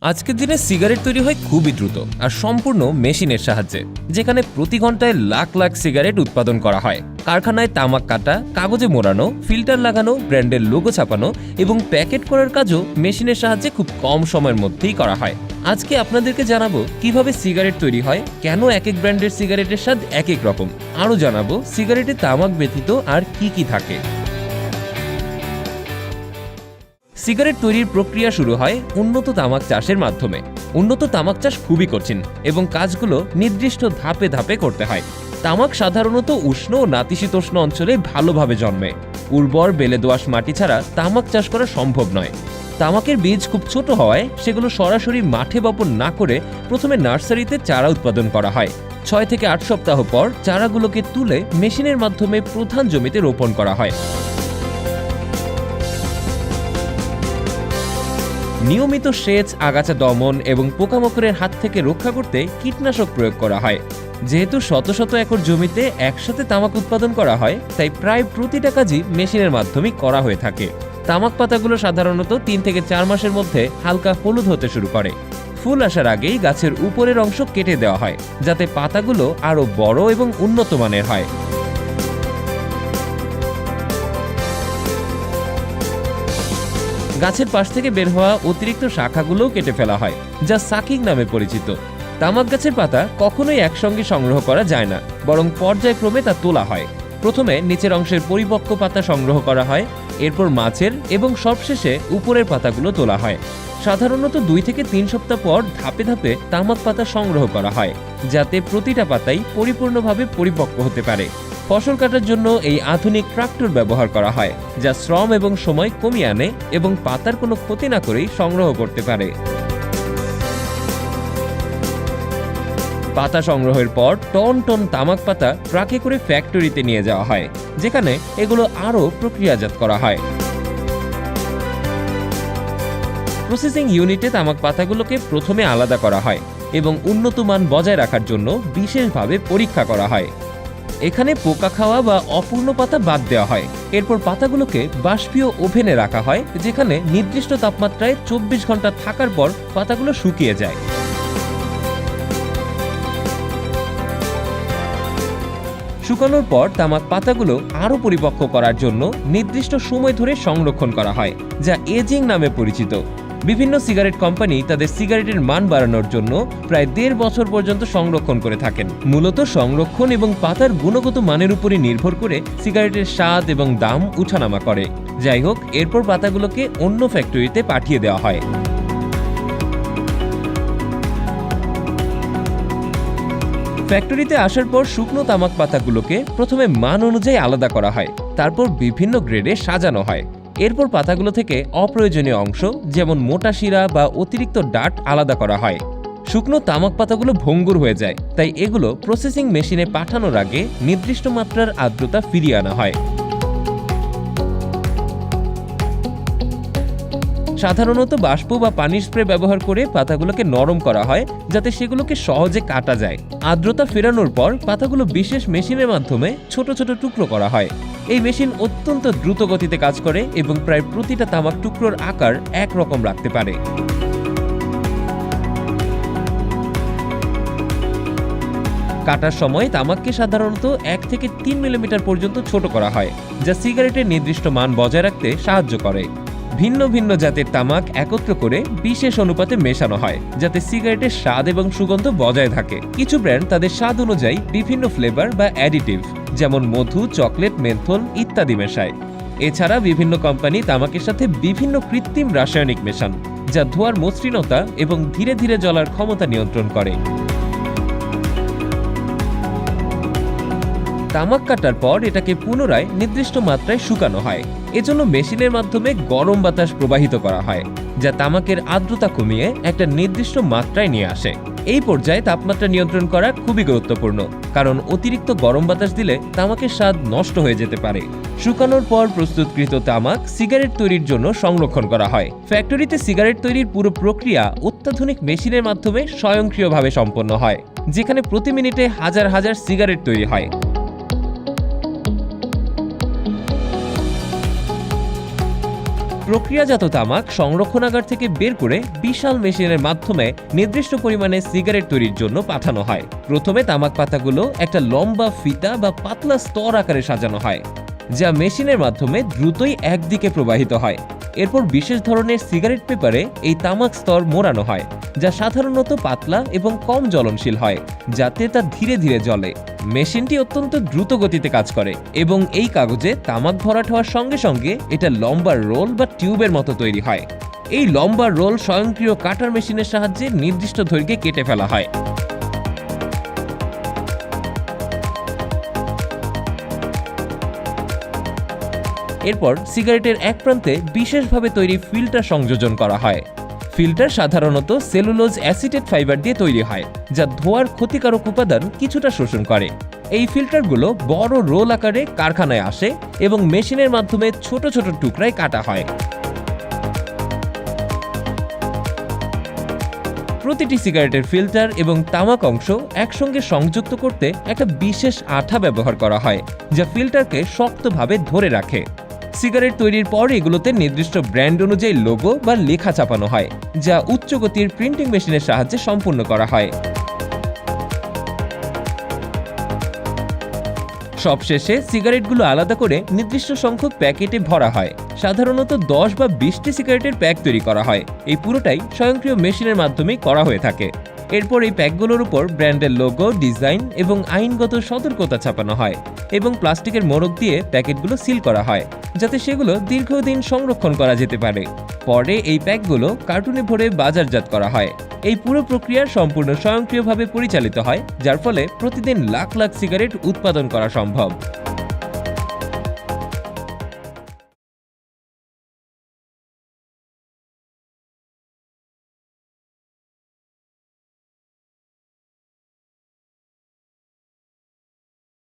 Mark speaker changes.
Speaker 1: আজকের দিনে সিগারেট তৈরি হয় খুবই দ্রুত আর সম্পূর্ণ মেশিনের সাহায্যে, যেখানে প্রতি ঘন্টায় লাখ লাখ সিগারেট উৎপাদন করা হয়। কারখানায় তামাক কাটা, কাগজে মোড়ানো, ফিল্টার লাগানো, ব্র্যান্ডের লোগো ছাপানো এবং প্যাকেট করার কাজও মেশিনের সাহায্যে খুব কম সময়ের মধ্যেই করা হয়। আজকে আপনাদেরকে জানাবো কিভাবে সিগারেট তৈরি হয়, কেন এক এক ব্র্যান্ডের সিগারেটের স্বাদ এক এক রকম। আরও জানাবো সিগারেটে তামাক ব্যতীত আর কি কি থাকে। সিগারেট তৈরির প্রক্রিয়া শুরু হয় উন্নত তামাক চাষের মাধ্যমে। উন্নত তামাক চাষ খুবই কঠিন এবং কাজগুলো নির্দিষ্ট ধাপে ধাপে করতে হয়। তামাক সাধারণত উষ্ণ ও নাতিশীতোষ্ণ অঞ্চলে ভালোভাবে জন্মে। উর্বর বেলে দোআঁশ মাটি ছাড়া তামাক চাষ করা সম্ভব নয়। তামাকের বীজ খুব ছোট হওয়ায় সেগুলো সরাসরি মাঠে বপন না করে প্রথমে নার্সারিতে চারা উৎপাদন করা হয়। 6 থেকে 8 সপ্তাহ পর চারাগুলোকে তুলে মেশিনের মাধ্যমে প্রধান জমিতে রোপণ করা হয়। নিয়মিত সেচ, আগাছা দমন এবং পোকামাকড়ের হাত থেকে রক্ষা করতে কীটনাশক প্রয়োগ করা হয়। যেহেতু শত শত একর জমিতে একসাথে তামাক উৎপাদন করা হয়, তাই প্রায় প্রতিটা কাজই মেশিনের মাধ্যমেই করা হয়ে থাকে। তামাক পাতাগুলো সাধারণত 3 থেকে 4 মাসের মধ্যে হালকা হলুদ হতে শুরু করে। ফুল আসার আগেই গাছের উপরের অংশ কেটে দেওয়া হয়, যাতে পাতাগুলো আরও বড় এবং উন্নত মানের হয়। গাছের পাশ থেকে বের হওয়া অতিরিক্ত শাখাগুলোও কেটে ফেলা হয়, যা সাকিং নামে পরিচিত। তামাক গাছের পাতা কখনোই একসঙ্গে সংগ্রহ করা যায় না, বরং পর্যায়ক্রমে তা তোলা হয়। প্রথমে নিচের অংশের পরিপক্ক পাতা সংগ্রহ করা হয়, এরপর মাঝের এবং সবশেষে উপরের পাতাগুলো তোলা হয়। সাধারণত 2 থেকে 3 সপ্তাহ পর ধাপে ধাপে তামাক পাতা সংগ্রহ করা হয়, যাতে প্রতিটা পাতাই পরিপূর্ণভাবে পরিপক্ক হতে পারে। ফসল কাটার জন্য এই আধুনিক ট্রাক্টর ব্যবহার করা হয়, যা শ্রম এবং সময় কমিয়ে আনে এবং পাতার কোনো ক্ষতি না করেই সংগ্রহ করতে পারে। পাতা সংগ্রহের পর টন টন তামাক পাতা ট্রাকে করে ফ্যাক্টরিতে নিয়ে যাওয়া হয়, যেখানে এগুলো আরও প্রক্রিয়াজাত করা হয়। প্রসেসিং ইউনিটে তামাক পাতাগুলোকে প্রথমে আলাদা করা হয় এবং উন্নত মান বজায় রাখার জন্য বিশেষভাবে পরীক্ষা করা হয়। এখানে পোকা খাওয়া বা অপূর্ণ পাতা বাদ দেওয়া হয়। এরপর পাতাগুলোকে বাষ্পীয় ওভেনে রাখা হয়, যেখানে নির্দিষ্ট তাপমাত্রায় 24 ঘন্টা থাকার পর পাতাগুলো শুকিয়ে যায়। শুকানোর পর তামাক পাতাগুলো আরও পরিপক্ক করার জন্য নির্দিষ্ট সময় ধরে সংরক্ষণ করা হয়, যা এজিং নামে পরিচিত। বিভিন্ন সিগারেট কোম্পানি তাদের সিগারেটের মান বাড়ানোর জন্য প্রায় 1.5 বছর পর্যন্ত সংরক্ষণ করে থাকেন। মূলত সংরক্ষণ এবং পাতার গুণগত মানের উপরই নির্ভর করে সিগারেটের স্বাদ এবং দাম উঠানামা করে। যাই হোক, এরপর পাতাগুলোকে অন্য ফ্যাক্টরিতে পাঠিয়ে দেওয়া হয়। ফ্যাক্টরিতে আসার পর শুকনো তামাক পাতাগুলোকে প্রথমে মান অনুযায়ী আলাদা করা হয়, তারপর বিভিন্ন গ্রেডে সাজানো হয়। এরপর পাতাগুলো থেকে অপ্রয়োজনীয় অংশ, যেমন মোটা শিরা বা অতিরিক্ত ডাট আলাদা করা হয়। শুকনো তামাক পাতাগুলো ভঙ্গুর হয়ে যায়, তাই এগুলো প্রসেসিং মেশিনে পাঠানোর আগে নির্দিষ্ট মাত্রার আর্দ্রতা ফিরিয়ে আনা হয়। সাধারণত বাষ্প বা পানির স্প্রে ব্যবহার করে পাতাগুলোকে নরম করা হয়, যাতে সেগুলোকে সহজে কাটা যায়। আর্দ্রতা ফেরানোর পর পাতাগুলো বিশেষ মেশিনের মাধ্যমে ছোট ছোট টুকরো করা হয়। এই মেশিন অত্যন্ত দ্রুত গতিতে কাজ করে এবং প্রায় প্রতিটা তামাক টুকরোর আকার একরকম রাখতে পারে। কাটার সময় তামাককে সাধারণত 1 থেকে 3 মিলিমিটার পর্যন্ত ছোট করা হয়, যা সিগারেটের নির্দিষ্ট মান বজায় রাখতে সাহায্য করে। ভিন্ন ভিন্ন জাতের তামাক একত্র করে বিশেষ অনুপাতে মেশানো হয়, যাতে সিগারেটের স্বাদ এবং সুগন্ধ বজায় থাকে। কিছু ব্র্যান্ড তাদের স্বাদ অনুযায়ী বিভিন্ন ফ্লেভার বা অ্যাডিটিভ, যেমন মধু, চকলেট, মেন্থল ইত্যাদি মেশায়। এছাড়া বিভিন্ন কোম্পানি তামাকের সাথে বিভিন্ন কৃত্রিম রাসায়নিক মেশান, যা ধোঁয়ার মসৃণতা এবং ধীরে ধীরে জ্বলার ক্ষমতা নিয়ন্ত্রণ করে। তামাক কাটার পর এটাকে পুনরায় নির্দিষ্ট মাত্রায় শুকানো হয়। এজন্য মেশিনের মাধ্যমে গরম বাতাস প্রবাহিত করা হয়, যা তামাকের আর্দ্রতা কমিয়ে একটা নির্দিষ্ট মাত্রায় নিয়ে আসে। এই পর্যায়ে তাপমাত্রা নিয়ন্ত্রণ করা খুবই গুরুত্বপূর্ণ, কারণ অতিরিক্ত গরম বাতাস দিলে তামাকের স্বাদ নষ্ট হয়ে যেতে পারে। শুকানোর পর প্রস্তুতকৃত তামাক সিগারেট তৈরির জন্য সংরক্ষণ করা হয়। ফ্যাক্টরিতে সিগারেট তৈরির পুরো প্রক্রিয়া অত্যাধুনিক মেশিনের মাধ্যমে স্বয়ংক্রিয়ভাবে সম্পন্ন হয়, যেখানে প্রতি মিনিটে হাজার হাজার সিগারেট তৈরি হয়। প্রক্রিয়াজাত তামাক সংরক্ষণাগার থেকে বের করে বিশাল মেশিনের মাধ্যমে নির্দিষ্ট পরিমাণে সিগারেট তৈরির জন্য পাঠানো হয়। প্রথমে তামাক পাতাগুলো একটা লম্বা ফিতা বা পাতলা স্তর আকারে সাজানো হয়, যা মেশিনের মাধ্যমে দ্রুতই একদিকে প্রবাহিত হয়। এরপর বিশেষ ধরনের সিগারেট পেপারে এই তামাক স্তর মোড়ানো হয়, যা সাধারণত পাতলা এবং কম জ্বলনশীল হয়, যাতে তা ধীরে ধীরে জ্বলে। মেশিনটি অত্যন্ত দ্রুত গতিতে কাজ করে এবং এই কাগজে তামাক ভরাট হওয়ার সঙ্গে সঙ্গে এটা লম্বা রোল বা টিউবের মতো তৈরি হয়। এই লম্বা রোল স্বয়ংক্রিয় কাটার মেশিনের সাহায্যে নির্দিষ্ট দৈর্ঘ্যে কেটে ফেলা হয়। এরপর সিগারেটের এক প্রান্তে বিশেষভাবে তৈরি ফিল্টার সংযোজন করা হয়। ফিল্টার সাধারণত সেলুলোজ অ্যাসিটেট ফাইবার দিয়ে তৈরি হয়, যা ধোঁয়ার ক্ষতিকারক উপাদান কিছুটা শোষণ করে। এই ফিল্টারগুলো বড় রোল আকারে কারখানায় আসে এবং মেশিনের মাধ্যমে ছোট ছোট টুকরায় কাটা হয়। প্রতিটি সিগারেটের ফিল্টার এবং তামাক অংশ একসঙ্গে সংযুক্ত করতে একটা বিশেষ আঠা ব্যবহার করা হয়, যা ফিল্টারকে শক্তভাবে ধরে রাখে। সিগারেট তৈরির পর এগুলোতে নির্দিষ্ট ব্র্যান্ড অনুযায়ী লোগো বা লেখা চাপানো হয়, যা উচ্চ গতির প্রিন্টিং মেশিনের সাহায্যে সম্পূর্ণ করা হয়। সবশেষে সিগারেটগুলো আলাদা করে নির্দিষ্ট সংখ্যক প্যাকেটে ভরা হয়। সাধারণত 10 বা 20টি সিগারেটের প্যাক তৈরি করা হয়। এই পুরোটাই স্বয়ংক্রিয় মেশিনের মাধ্যমেই করা হয়ে থাকে। এরপর এই প্যাকগুলোর উপর ব্র্যান্ডের লোগো, ডিজাইন এবং আইনগত সতর্কতা ছাপানো হয় এবং প্লাস্টিকের মোড়ক দিয়ে প্যাকেটগুলো সিল করা হয়, যাতে সেগুলো দীর্ঘদিন সংরক্ষণ করা যেতে পারে। পরে এই প্যাকগুলো কার্টুনে ভরে বাজারজাত করা হয়। এই পুরো প্রক্রিয়া সম্পূর্ণ স্বয়ংক্রিয়ভাবে পরিচালিত হয়, যার ফলে প্রতিদিন লাখ লাখ সিগারেট উৎপাদন করা সম্ভব।